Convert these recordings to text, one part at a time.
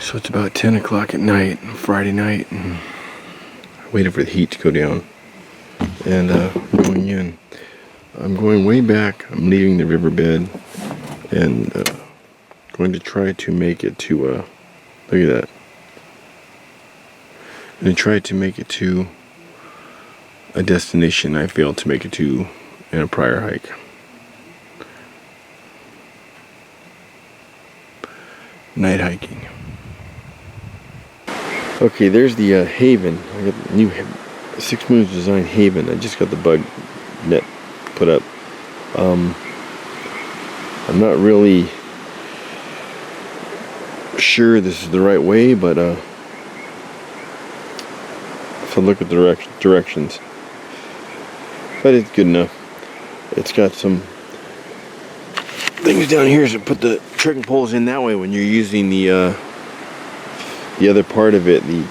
So it's about 10 o'clock at night, Friday night, and I waited for the heat to go down. And going in. I'm going way back. I'm leaving the riverbed and going to try to make it to, look at that. I'm going to try to make it to a destination I failed to make it to in a prior hike. Night hiking. Okay, there's the haven. I got the new Six Moons Design haven. I just got the bug net put up. I'm not really sure this is the right way, but if I look at the directions, but it's good enough. It's got some things down here to put the trekking poles in that way when you're using the other part of it, the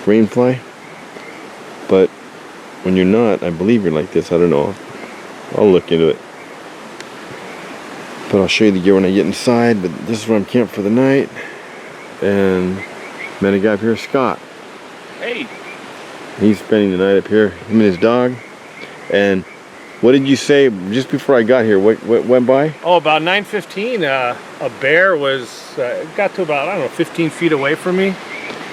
rainfly. But when you're not, I believe you're like this. I don't know. I'll look into it. But I'll show you the gear when I get inside. But this is where I'm camped for the night. And met a guy up here, Scott. Hey. He's spending the night up here. Him and his dog. And what did you say just before I got here? What went by? Oh, about 9:15. A bear was got to about, I don't know, 15 feet away from me,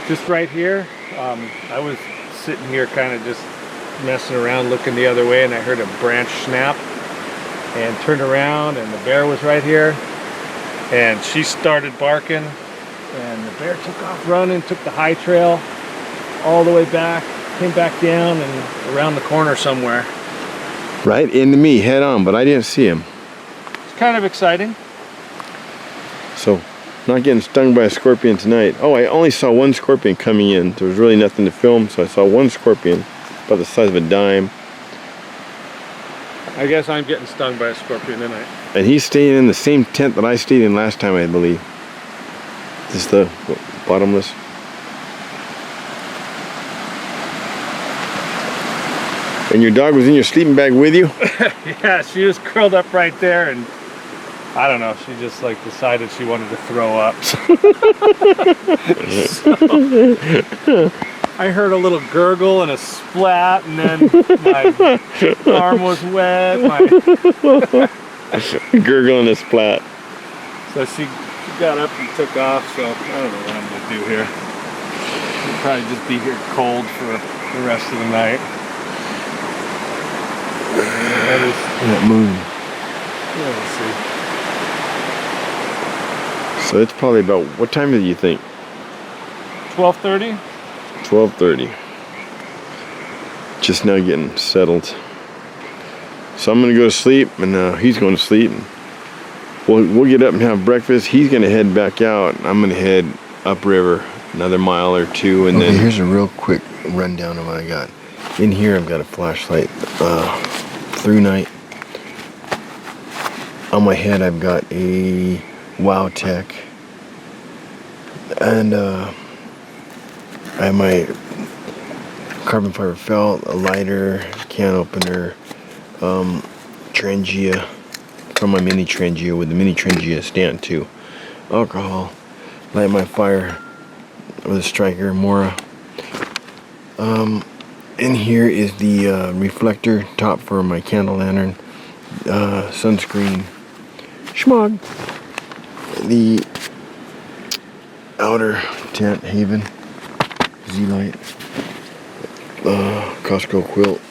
just right here. I was sitting here, kind of just messing around, looking the other way, and I heard a branch snap, and turned around, and the bear was right here, and she started barking, and the bear took off running, took the high trail all the way back, came back down and around the corner somewhere. Right into me, head on, but I didn't see him. It's kind of exciting. So, not getting stung by a scorpion tonight. Oh, I only saw one scorpion coming in. There was really nothing to film, so I saw one scorpion, about the size of a dime. I guess I'm getting stung by a scorpion tonight. And he's staying in the same tent that I stayed in last time, I believe. This is the bottomless. And your dog was in your sleeping bag with you? Yeah, she was curled up right there, and I don't know, she just like decided she wanted to throw up. So, I heard a little gurgle and a splat, and then my arm was wet. Gurgle and a splat. So she got up and took off, so I don't know what I'm going to do here. I'll probably just be here cold for the rest of the night. That moon. Yeah, we'll see. So it's probably about, what time do you think? 12:30? 12:30. Just now getting settled. So I'm gonna go to sleep, and he's going to sleep. And we'll get up and have breakfast. He's gonna head back out. I'm gonna head upriver another mile or two, and then here's a real quick rundown of what I got. In here I've got a flashlight through night. On my head I've got a Wow Tech, and I have my carbon fiber felt, a lighter, can opener, Trangia from my mini Trangia with the mini Trangia stand too, alcohol, light my fire with a striker, Mora. In here is the reflector top for my candle lantern, sunscreen, schmog, the outer tent haven, Z-light, Costco quilt,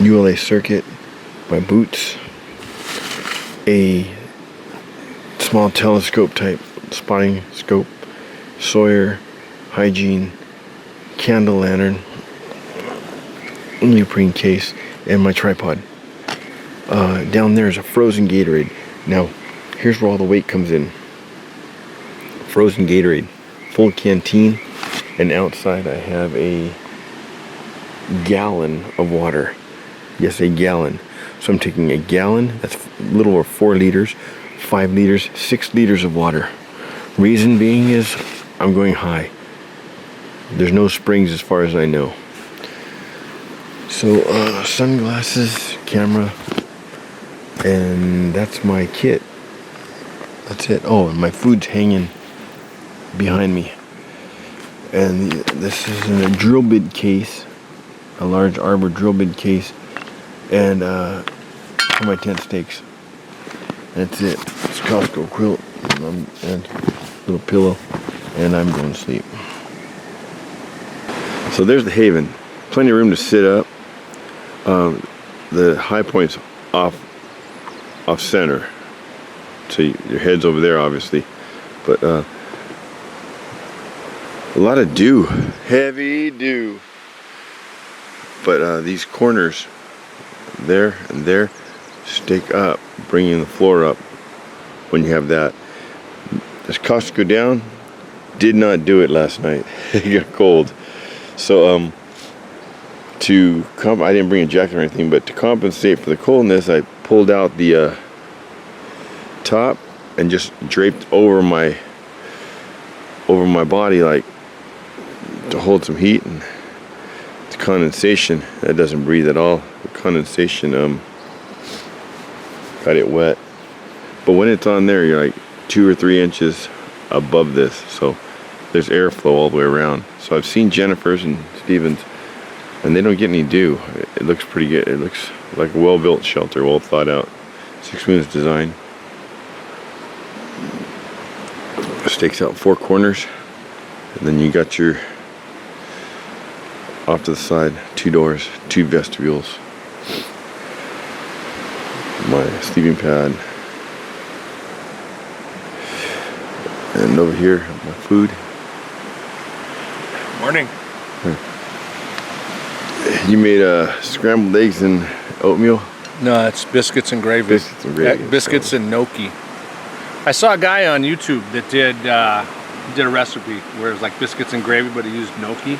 ULA circuit, my boots, a small telescope type spotting scope, Sawyer, hygiene, candle lantern, neoprene case, and my tripod. Down there is a frozen Gatorade. Now, here's where all the weight comes in. Frozen Gatorade, full canteen, and outside I have a gallon of water. Yes, a gallon. So I'm taking a gallon, that's a little over 4 liters, 5 liters, 6 liters of water. Reason being is I'm going high. There's no springs as far as I know. So sunglasses, camera, And that's my kit. That's it. Oh, and my food's hanging behind me. And this is in a drill bit case, a large arbor drill bit case, and for my tent stakes. That's it. It's Costco quilt and little pillow, and I'm going to sleep. So there's the haven. Plenty of room to sit up. The high point's off center, so your head's over there, obviously. But a lot of dew, heavy dew. But these corners, there and there, stake up, bringing the floor up. When you have that, does Costco go down? Did not do it last night. It got cold. So I didn't bring a jacket or anything, but to compensate for the coldness, I pulled out the top and just draped over my body, like to hold some heat. And the condensation, that doesn't breathe at all. The condensation got it wet. But when it's on there, you're like 2 or 3 inches above this, so there's airflow all the way around. So I've seen Jennifer's and Steven's, and they don't get any dew. It looks pretty good. It looks like a well-built shelter, well thought out. 6 Moons design. Stakes out 4 corners, and then you got your, off to the side, 2 doors, 2 vestibules. My sleeping pad. And over here, my food. Morning. You made scrambled eggs and oatmeal? No, it's biscuits and gravy. Biscuits and gravy. Biscuits and gnocchi. I saw a guy on YouTube that did a recipe where it was like biscuits and gravy, but he used gnocchi.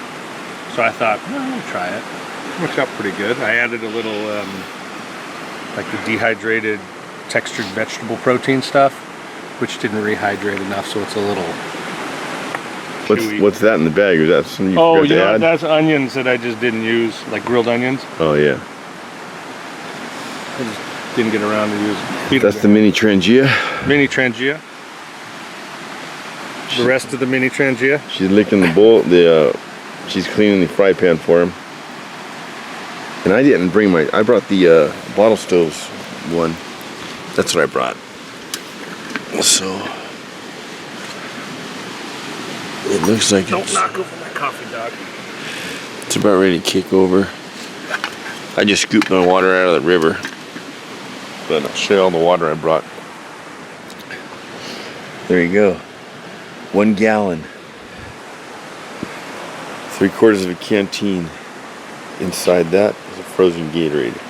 So I thought, I'll try it. It worked out pretty good. I added a little, like the dehydrated textured vegetable protein stuff, which didn't rehydrate enough, so it's a little chewy. What's that in the bag? Is that something you forgot to add? That's onions that I just didn't use, like grilled onions. Oh yeah. I just didn't get around to using. That's the mini Trangia. Mini Trangia. The rest of the mini Trangia. She's licking the bowl. She's cleaning the fry pan for him. And I didn't bring I brought the bottle stoves one. That's what I brought. So it looks like Don't knock over my coffee, dog. it's about ready to kick over. I just scooped my water out of the river, but I'll show you all the water I brought. There you go. 1 gallon. 3/4 of a canteen. Inside that is a frozen Gatorade.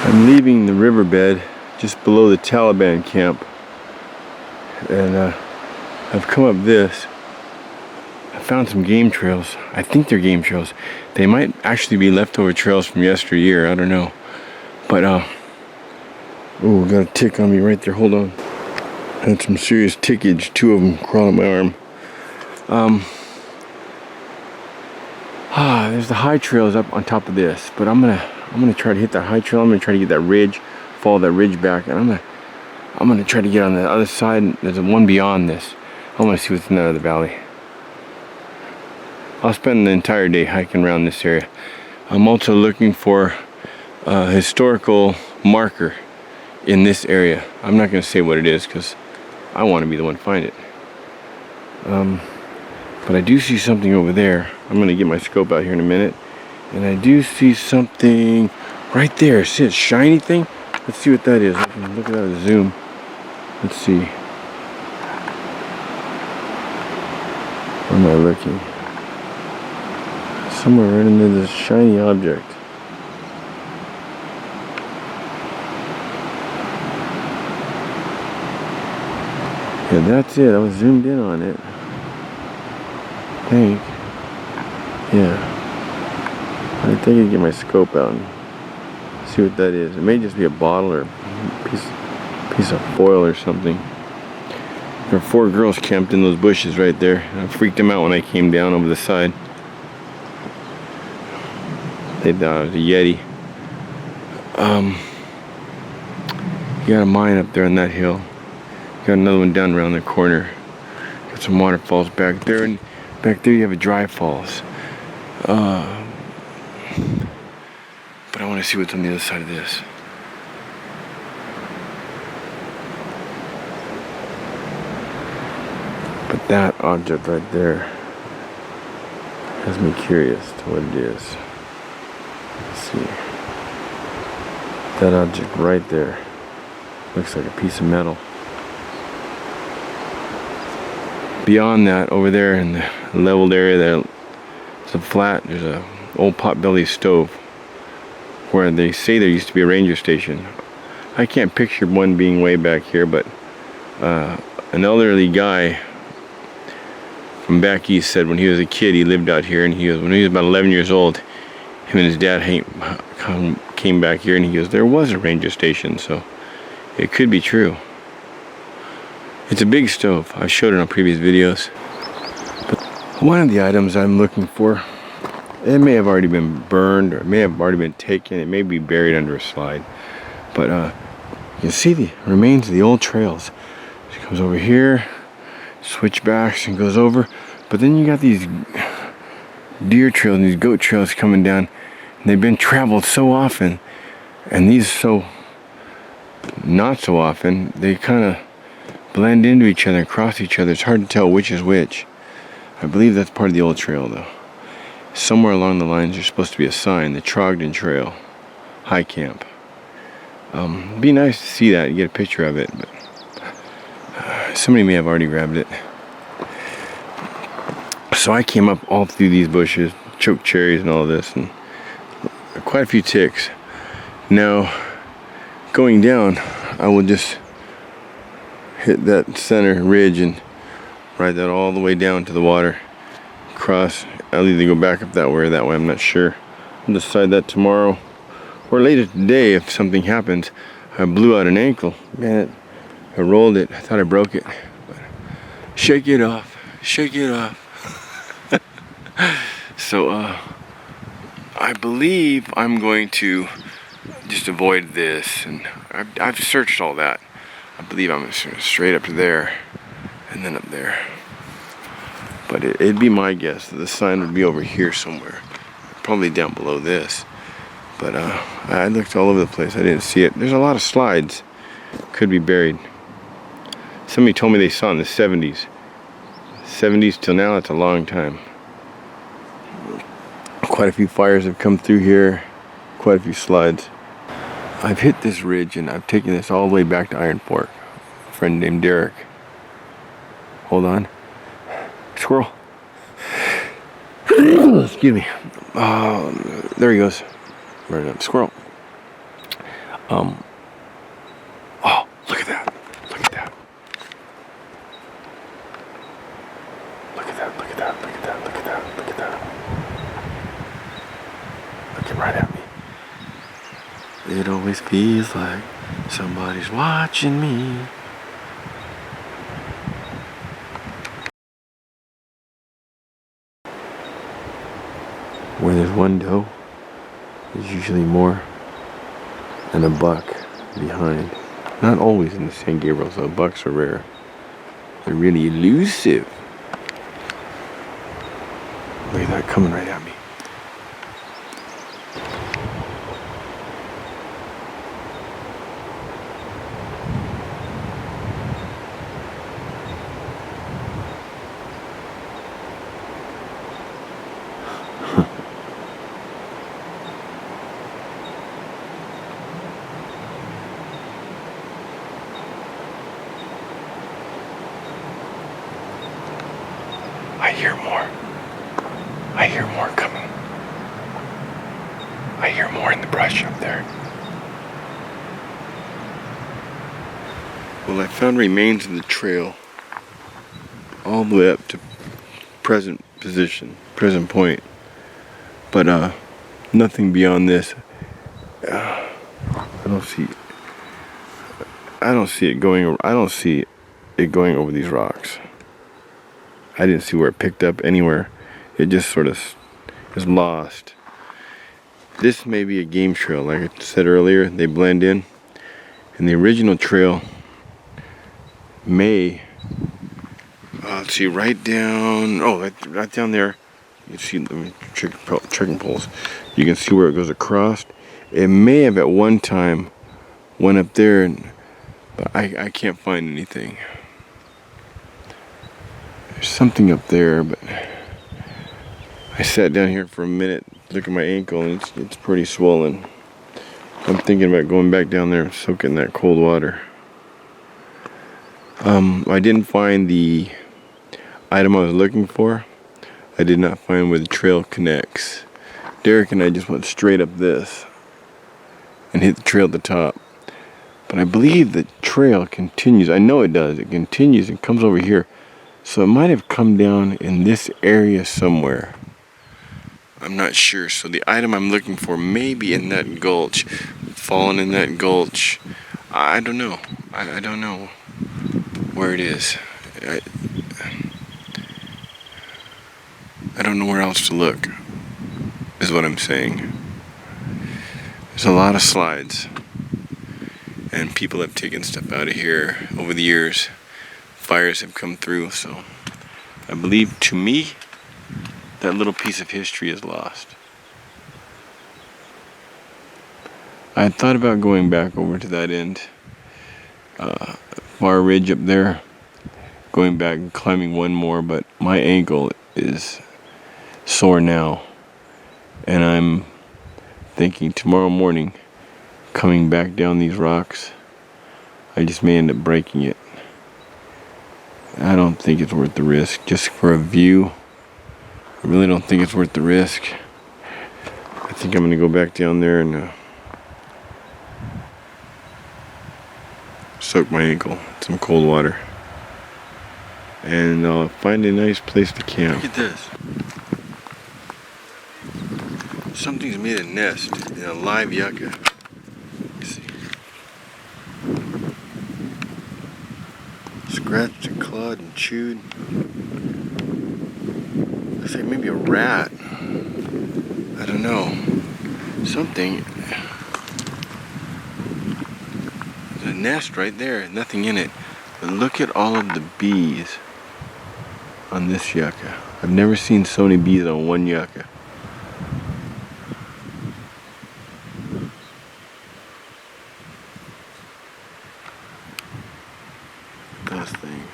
I'm leaving the riverbed just below the Taliban camp, and I've come up this. I found some game trails. I think they're game trails. They might actually be leftover trails from yesteryear. I don't know. But oh, got a tick on me right there. Hold on. I had some serious tickage. 2 of them crawling my arm. There's the high trails up on top of this, but I'm gonna try to hit that high trail. I'm gonna try to get that ridge, follow that ridge back, and I'm gonna try to get on the other side. There's one beyond this. I want to see what's in that other valley. I'll spend the entire day hiking around this area. I'm also looking for a historical marker in this area. I'm not gonna say what it is because I want to be the one to find it. But I do see something over there. I'm gonna get my scope out here in a minute. And I do see something right there. See a shiny thing? Let's see what that is. I can look at that with a zoom. Let's see. Where am I looking? Somewhere right into this shiny object. Yeah, that's it. I was zoomed in on it. I think. Yeah. I think I can get my scope out and see what that is. It may just be a bottle or a piece of foil or something. There are 4 girls camped in those bushes right there. I freaked them out when I came down over the side. They thought it was a Yeti. You got a mine up there on that hill. You got another one down around the corner. Got some waterfalls back there, and back there you have a dry falls. But I want to see what's on the other side of this. But that object right there has me curious to what it is. Let's see. That object right there looks like a piece of metal. Beyond that, over there in the leveled area there, it's a flat, there's a old potbelly stove where they say there used to be a ranger station. I can't picture one being way back here, but an elderly guy from back east said when he was a kid he lived out here, and when he was about 11 years old, him and his dad came back here, and he goes, there was a ranger station, so it could be true. It's a big stove. I've showed it on previous videos. But one of the items I'm looking for, it may have already been burned, or it may have already been taken. It may be buried under a slide. But you can see the remains of the old trails. It comes over here, switchbacks, and goes over. But then you got these deer trails and these goat trails coming down, and they've been traveled so often, and these so not so often. They kind of blend into each other and cross each other. It's hard to tell which is which. I believe that's part of the old trail, though. Somewhere along the lines there's supposed to be a sign, the Trogdon Trail High Camp. It'd be nice to see that and get a picture of it, but somebody may have already grabbed it. So I came up all through these bushes, choke cherries and all of this, and quite a few ticks. Now, going down, I will just hit that center ridge and ride that all the way down to the water. Cross. I'll either go back up that way or that way, I'm not sure. I'll decide that tomorrow or later today if something happens. I blew out an ankle. Man, I rolled it. I thought I broke it. But shake it off. Shake it off. So, I believe I'm going to just avoid this. And I've searched all that. I believe I'm straight up to there and then up there. But it'd be my guess that the sign would be over here somewhere. Probably down below this. But I looked all over the place. I didn't see it. There's a lot of slides. Could be buried. Somebody told me they saw it in the 70s. 70s till now, it's a long time. Quite a few fires have come through here. Quite a few slides. I've hit this ridge and I've taken this all the way back to Iron Fork. A friend named Derek. Hold on. Squirrel. Excuse me. There he goes. Right up. Squirrel. Oh, look at that. Look at that. Look at that. Look at that. Look at that. Look at that. Look at that. Looking right at me. It always feels like somebody's watching me. Where there's one doe, there's usually more and a buck behind. Not always in the San Gabriel, so bucks are rare. They're really elusive. Look at that coming right at me. I hear more. I hear more coming. I hear more in the brush up there. Well, I found remains of the trail all the way up to present position, present point. But nothing beyond this. I don't see it going. I don't see it going over these rocks. I didn't see where it picked up anywhere. It just sort of is lost. this may be a game trail. Like I said earlier, they blend in. And the original trail may, let's see, right down, oh, right down there. You see the trekking poles. You can see where it goes across. It may have at one time went up there, but I can't find anything. There's something up there, but I sat down here for a minute, look at my ankle, and it's pretty swollen. I'm thinking about going back down there and soaking that cold water. I didn't find the item I was looking for. I did not find where the trail connects. Derek and I just went straight up this and hit the trail at the top. But I believe the trail continues. I know it does. It continues and comes over here. So it might have come down in this area somewhere. I'm not sure. So the item I'm looking for may be in that gulch. Fallen in that gulch. I don't know. I don't know where it is. I don't know where else to look, is what I'm saying. There's a lot of slides, and people have taken stuff out of here over the years. Fires have come through, so I believe, to me, that little piece of history is lost. I had thought about going back over to that end, far ridge up there, going back and climbing one more, but my ankle is sore now, and I'm thinking tomorrow morning, coming back down these rocks, I just may end up breaking it. I don't think it's worth the risk, just for a view. I really don't think it's worth the risk. I think I'm gonna go back down there and soak my ankle in some cold water, and I'll find a nice place to camp. Look at this. Something's made a nest in a live yucca. Let's see. Scratched and clawed and chewed. Looks like maybe a rat. I don't know. Something. There's a nest right there, nothing in it. But look at all of the bees on this yucca. I've never seen so many bees on one yucca. Those things.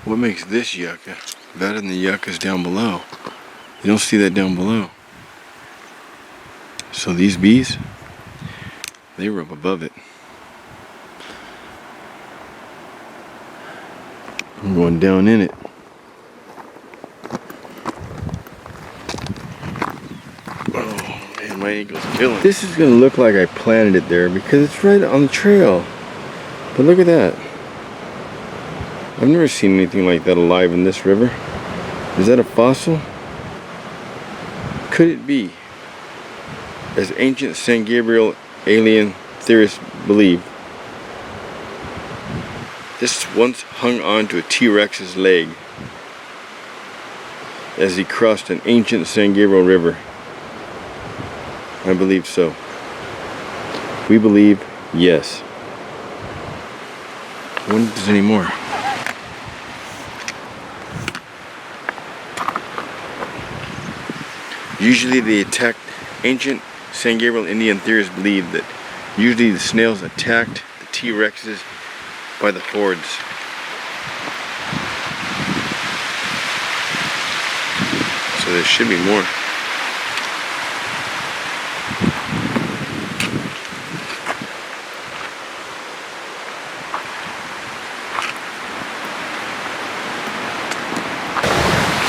What makes this yucca better than the yuccas down below? You don't see that down below. So these bees, they were up above it. I'm going down in it. Oh man, my ankle's killing. This is gonna look like I planted it there because it's right on the trail. But look at that. I've never seen anything like that alive in this river. Is that a fossil? Could it be, as ancient San Gabriel alien theorists believe, this once hung on to a T-Rex's leg as he crossed an ancient San Gabriel river? I believe so. We believe yes. I wonder if there's any more. Usually they attacked. Ancient San Gabriel Indian theorists believe that usually the snails attacked the T-Rexes by the hordes. So there should be more.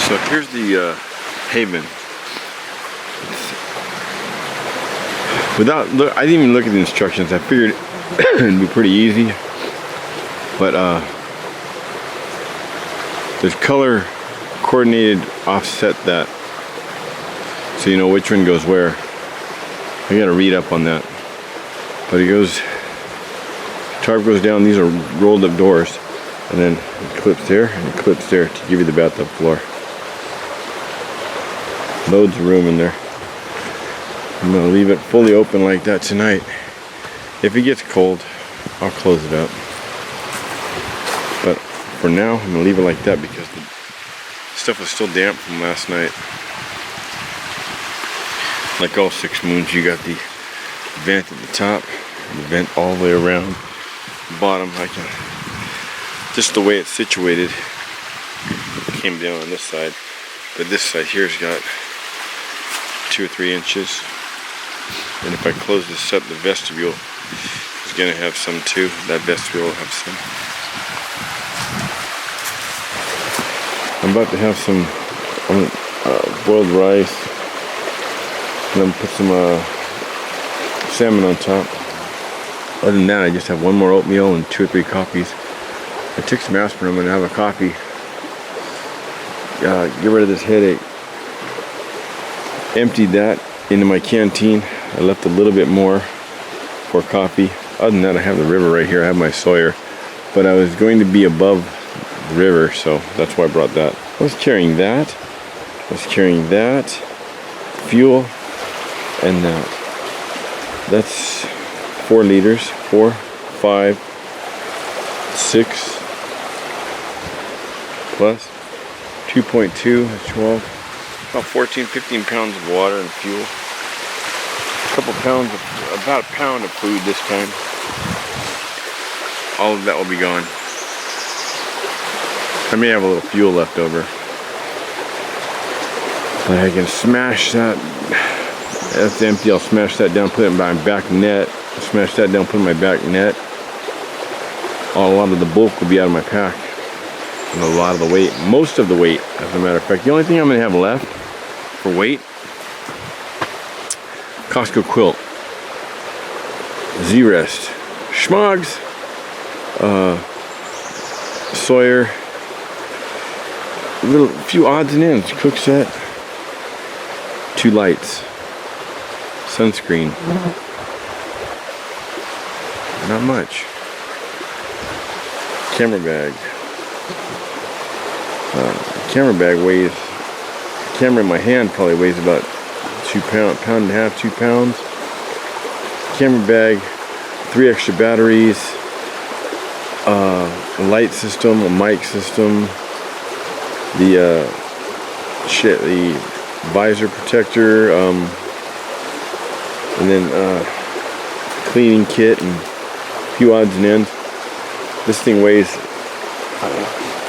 So here's the haven. I didn't even look at the instructions. I figured it'd be pretty easy. But there's color coordinated offset that so you know which one goes where. I gotta read up on that. But it goes, tarp goes down, these are rolled up doors, and then it clips there and it clips there to give you the bathtub floor. Loads of room in there. I'm gonna leave it fully open like that tonight. If it gets cold, I'll close it up. But for now, I'm gonna leave it like that because the stuff was still damp from last night. Like all 6 moons, you got the vent at the top, and the vent all the way around the bottom. I can, just the way it's situated, it came down on this side, but this side here's got 2 or 3 inches. And if I close this up, the vestibule is gonna have some too. That vestibule will have some. I'm about to have some boiled rice. And then put some salmon on top. Other than that, I just have one more oatmeal and 2 or 3 coffees. I took some aspirin. I'm gonna have a coffee. Get rid of this headache. Emptied that into my canteen. I left a little bit more for coffee. Other than that, I have the river right here. I have my Sawyer, but I was going to be above the river, so that's why I brought that. I was carrying that. I was carrying that. Fuel. And that's 4 liters, 4, 5, 6, plus 2.2, that's 12, about 14, 15 pounds of water and fuel. A couple pounds, about a pound of food this time. All of that will be gone. I may have a little fuel left over. But I can smash that. That's empty. I'll smash that down, put it in my back net. Smash that down, put it in my back net. A lot of the bulk will be out of my pack. And a lot of the weight, most of the weight, as a matter of fact. The only thing I'm going to have left for weight, Costco quilt, Z-Rest, Schmogs, Sawyer, a few odds and ends, cook set, 2 lights. Sunscreen. Not much. Camera bag. Camera bag weighs, camera in my hand probably weighs about 2 pounds, pound and a half, 2 pounds. Camera bag, 3 extra batteries, a light system, a mic system, the visor protector, and then cleaning kit and a few odds and ends. This thing weighs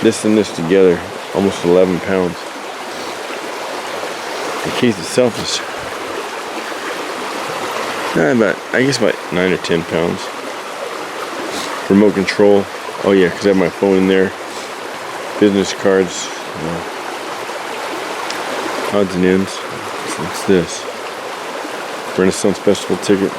this and this together almost 11 pounds. The case itself is about 9 or 10 pounds. Remote control. Oh yeah, because I have my phone in there. Business cards. Odds and ends. What's this? Renaissance Festival ticket.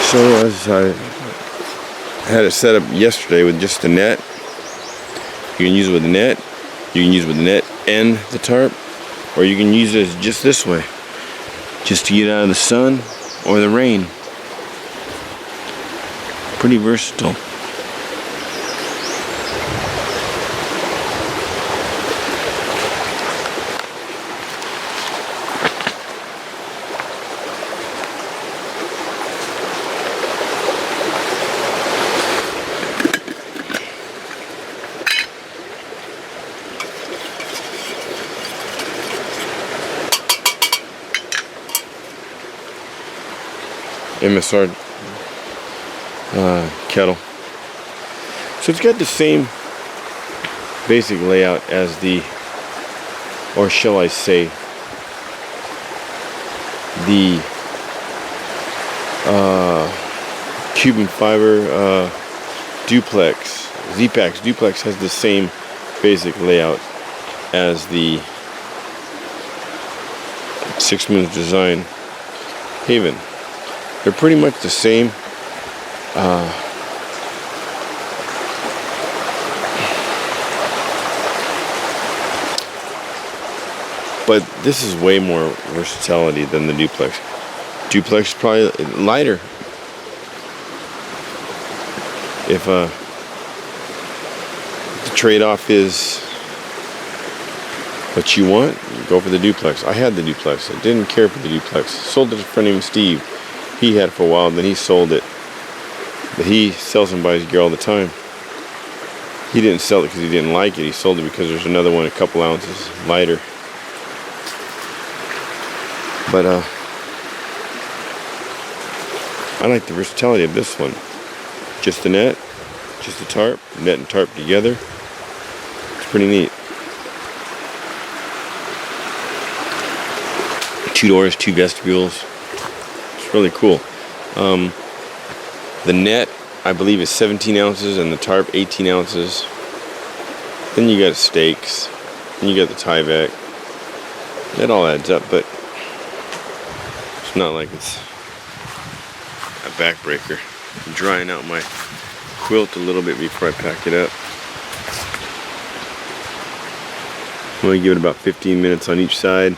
So as I had it set up yesterday with just the net, you can use it with the net, you can use it with the net and the tarp, or you can use it just this way, just to get out of the sun or the rain. Pretty versatile. MSR kettle. So it's got the same basic layout as the, or shall I say, the Cuban fiber duplex. Z-Packs duplex has the same basic layout as the Six Moons Design Haven. They're pretty much the same. But this is way more versatility than the duplex. Duplex is probably lighter. If the trade-off is what you want, go for the duplex. I had the duplex. I didn't care for the duplex. Sold it to a friend named Steve. He had it for a while, then he sold it. But he sells and buys gear all the time. He didn't sell it because he didn't like it. He sold it because there's another one a couple ounces lighter. But I like the versatility of this one. Just the net, just the tarp, net and tarp together. It's pretty neat. 2 doors, 2 vestibules. It's really cool. The net, I believe, is 17 ounces and the tarp 18 ounces. Then you got stakes. Then you got the Tyvek. That all adds up, but it's not like it's a backbreaker. I'm drying out my quilt a little bit before I pack it up. I'm going to give it about 15 minutes on each side.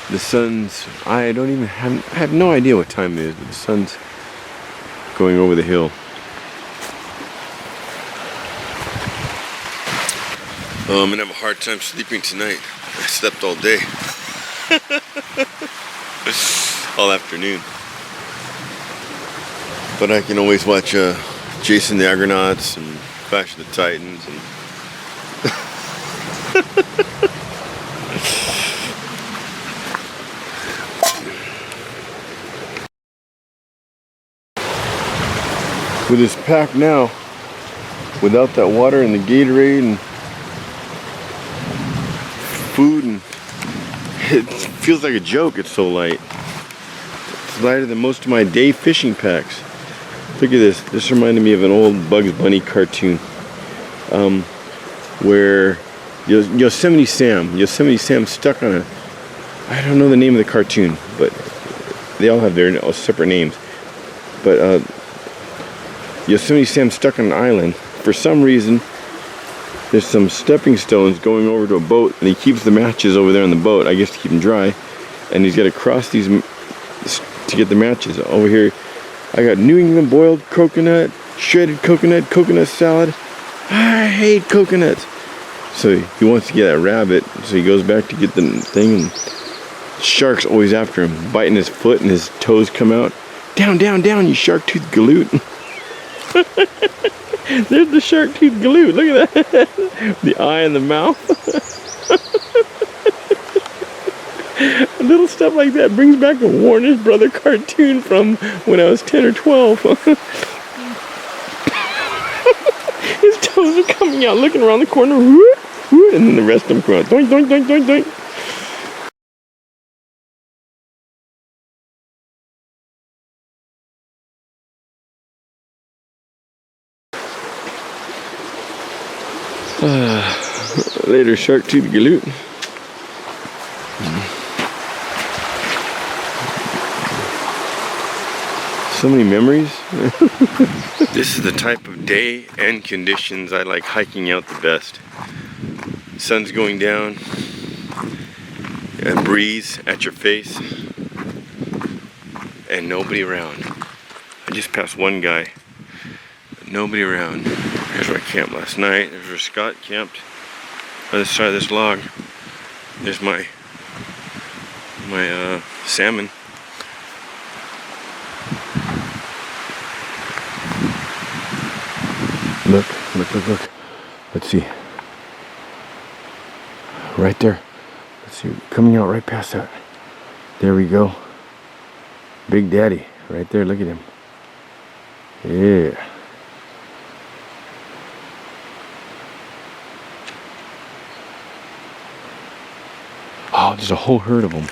The sun's, I have no idea what time it is, but the sun's going over the hill. I'm gonna have a hard time sleeping tonight. I slept all day. All afternoon. But I can always watch Jason the Argonauts and Clash of the Titans and with this pack now, without that water and the Gatorade and food, and it feels like a joke. It's so light. It's lighter than most of my day fishing packs. Look at this. This reminded me of an old Bugs Bunny cartoon, where Yosemite Sam stuck on a, I don't know the name of the cartoon, but they all have their separate names. But Yosemite Sam stuck on an island. For some reason, there's some stepping stones going over to a boat, and he keeps the matches over there on the boat, I guess to keep them dry. And he's got to cross these to get the matches. Over here, I got New England boiled coconut, shredded coconut salad. I hate coconuts. So he wants to get that rabbit, so he goes back to get the thing, and shark's always after him, biting his foot, and his toes come out. Down, down, down, you shark-toothed galoot. There's the shark-toothed galoot. Look at that. The eye and the mouth. Little stuff like that brings back a Warner's Brother cartoon from when I was 10 or 12. His toes are coming out, looking around the corner, whoop, whoop, and then the rest of them come out. Doink, doink, doink, doink, doink. Later, shark-toothed galoot. So many memories. This is the type of day and conditions I like hiking out the best. Sun's going down, a breeze at your face, and nobody around. I just passed one guy, but nobody around. Here's where I camped last night. There's where Scott camped on the side of this log. There's my salmon. Look, look, look, look. Let's see. Right there. Let's see, coming out right past that. There we go. Big Daddy. Right there, look at him. Yeah. Oh, there's a whole herd of them.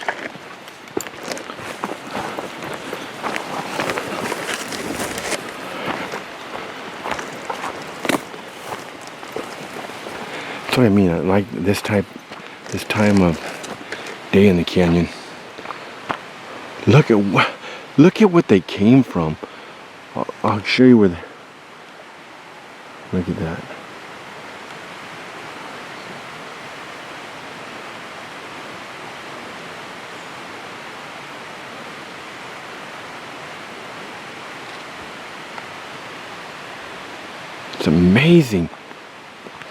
That's what I mean. I like this time of day in the canyon. Look at what they came from. I'll show you where. Look at that. It's amazing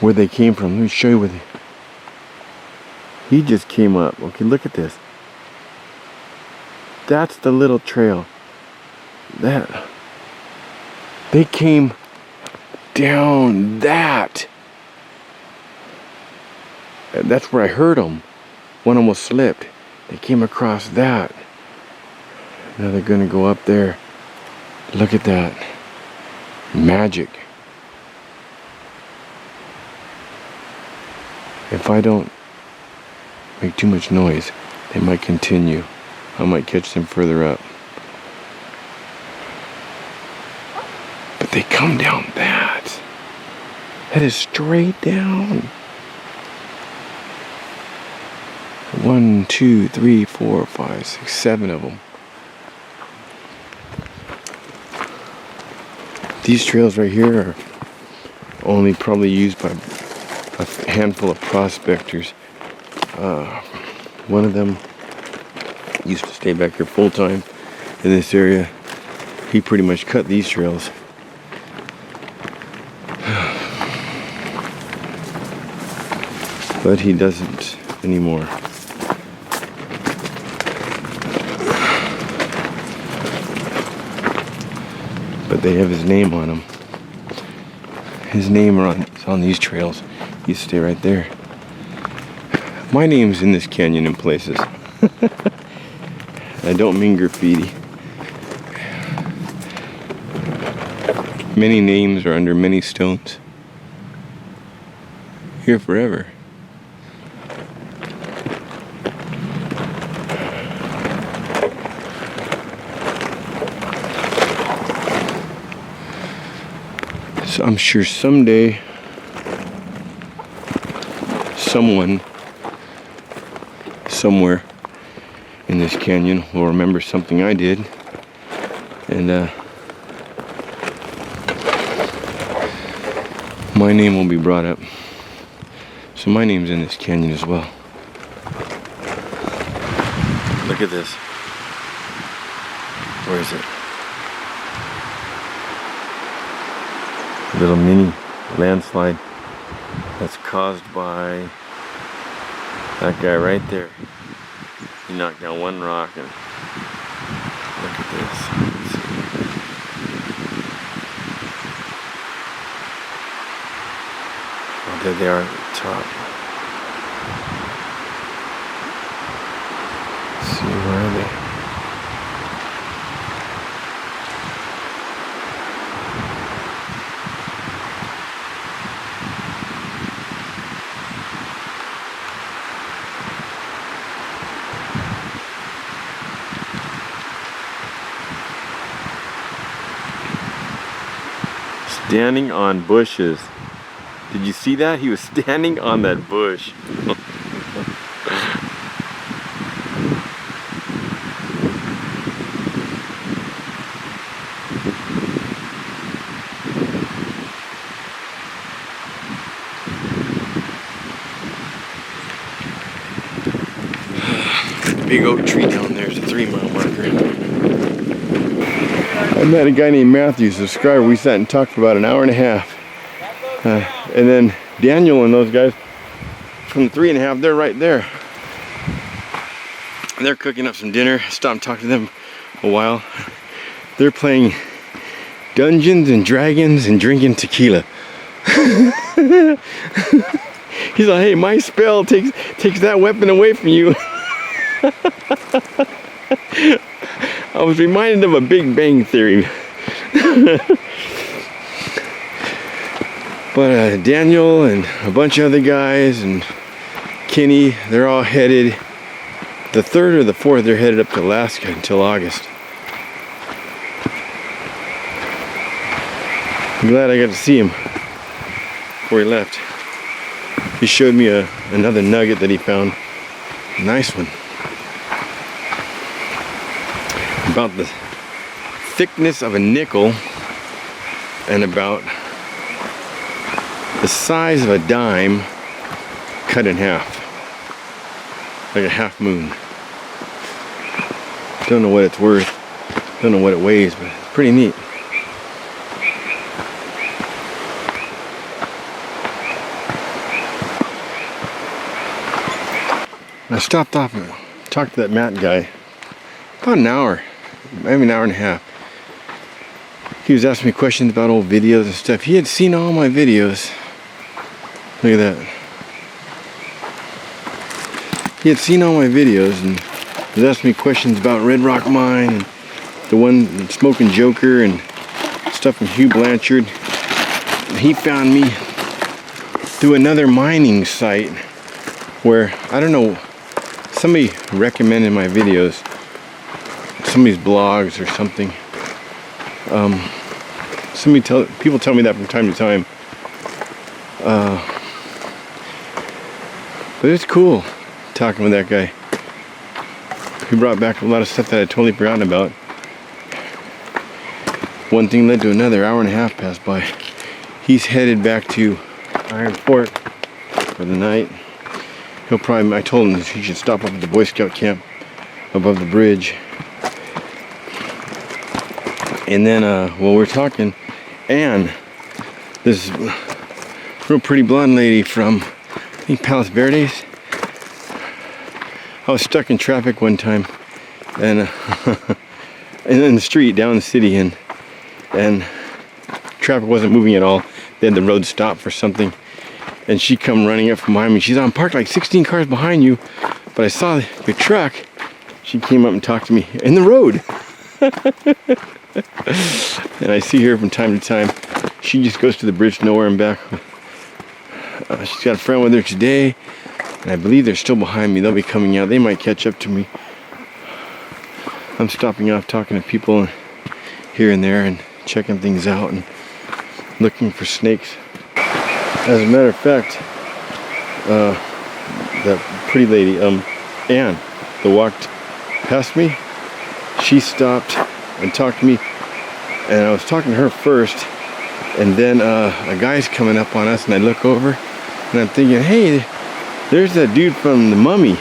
where they came from. Let me show you where he just came up. Okay, look at this. That's the little trail. They came down that. That's where I heard them. One almost slipped. They came across that. Now they're gonna go up there. Look at that. Magic. If I don't make too much noise, they might continue. I might catch them further up. But they come down that. That is straight down. 1, 2, 3, 4, 5, 6, 7 of them. These trails right here are only probably used by a handful of prospectors. One of them used to stay back here full time in this area. He pretty much cut these trails. But he doesn't anymore. But they have his name on them. His name is on these trails. He used to stay right there. My name's in this canyon in places. I don't mean graffiti. Many names are under many stones. Here forever. So I'm sure someday someone somewhere in this canyon will remember something I did, and my name will be brought up. So my name's in this canyon as well. Look at this. Where is it? Little mini landslide that's caused by that guy right there. He knocked down one rock and look at this. Let's see. Oh, there they are at the top. Let's see, where are they? Standing on bushes. Did you see that? He was standing on that bush. Big oak tree down there is a 3-mile marker. I met a guy named Matthew, subscriber. We sat and talked for about an hour and a half. And then Daniel and those guys from the 3.5, they're right there. They're cooking up some dinner. Stopped talking to them a while. They're playing Dungeons and Dragons and drinking tequila. He's like, hey, my spell takes that weapon away from you. I was reminded of a Big Bang Theory. But Daniel and a bunch of other guys and Kenny, they're all headed, the 3rd or the 4th, they're headed up to Alaska until August. I'm glad I got to see him before he left. He showed me another nugget that he found. Nice one. About the thickness of a nickel and about the size of a dime cut in half. Like a half moon. Don't know what it's worth. Don't know what it weighs, but it's pretty neat. I stopped off and talked to that Matt guy about an hour, maybe an hour and a half. He was asking me questions about old videos and stuff. He had seen all my videos. Look at that. He had seen all my videos and he was asking me questions about Red Rock Mine and the one Smoking Joker and stuff from Hugh Blanchard. And he found me through another mining site where, I don't know, somebody recommended my videos, somebody's blogs or something. People tell me that from time to time. But it's cool talking with that guy. He brought back a lot of stuff that I totally forgotten about. One thing led to another. Hour and a half passed by. He's headed back to Iron Fort for the night. He'll probably, I told him he should stop up at the Boy Scout camp above the bridge. And then, while we're talking, Anne, this real pretty blonde lady from, I think, Palos Verdes. I was stuck in traffic one time, and in the street down the city, and traffic wasn't moving at all. They had the road stopped for something, and she come running up from behind me. She's on parked like 16 cars behind you, but I saw your truck. She came up and talked to me in the road. And I see her from time to time. She just goes to the bridge nowhere and back. She's got a friend with her today, and I believe they're still behind me. They'll be coming out. They might catch up to me. I'm stopping off talking to people here and there and checking things out and looking for snakes. As a matter of fact, that pretty lady, Anne, that walked past me, she stopped and talked to me, and I was talking to her first, and then a guy's coming up on us, and I look over, and I'm thinking, hey, there's that dude from The Mummy.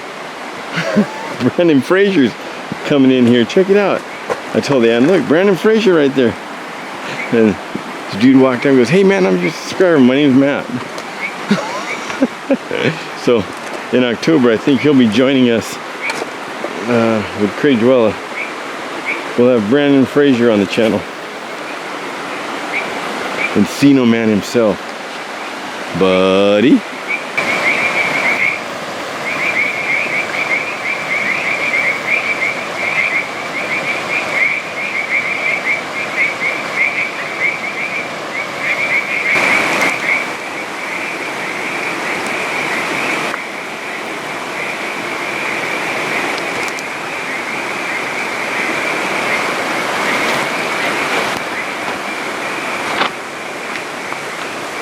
Brandon Fraser's coming in here. Check it out. I told Ann, look, Brandon Fraser right there. And this dude walked up and goes, hey man, I'm just a subscriber. My name's Matt. So in October, I think he'll be joining us with Craig Dwella. We'll have Brandon Fraser on the channel. Encino Man himself. Buddy.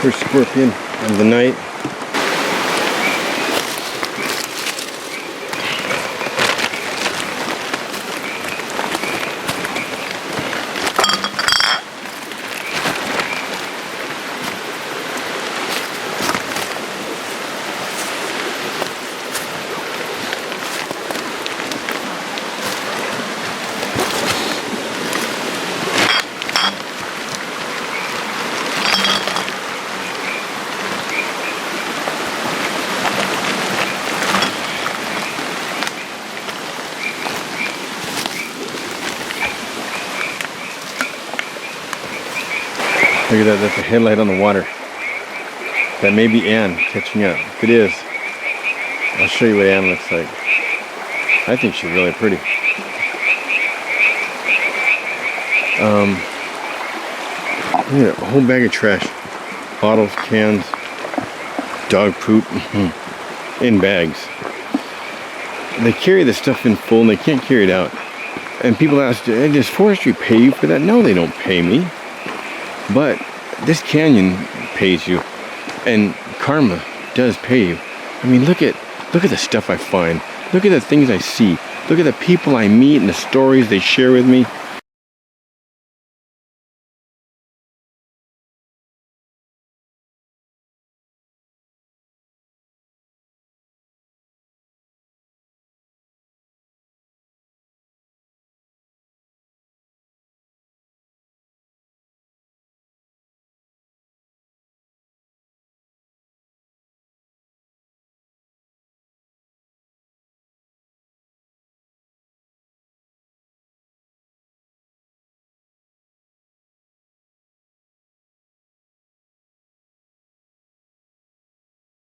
First scorpion of the night. Look at that, that's a headlight on the water. That may be Anne catching up. If it is, I'll show you what Anne looks like. I think she's really pretty. Yeah, a whole bag of trash. Bottles, cans, dog poop, in bags. They carry the stuff in full and they can't carry it out. And people ask, does forestry pay you for that? No, they don't pay me. But this canyon pays you. And karma does pay you. I mean, look at the stuff I find. Look at the things I see. Look at the people I meet and the stories they share with me.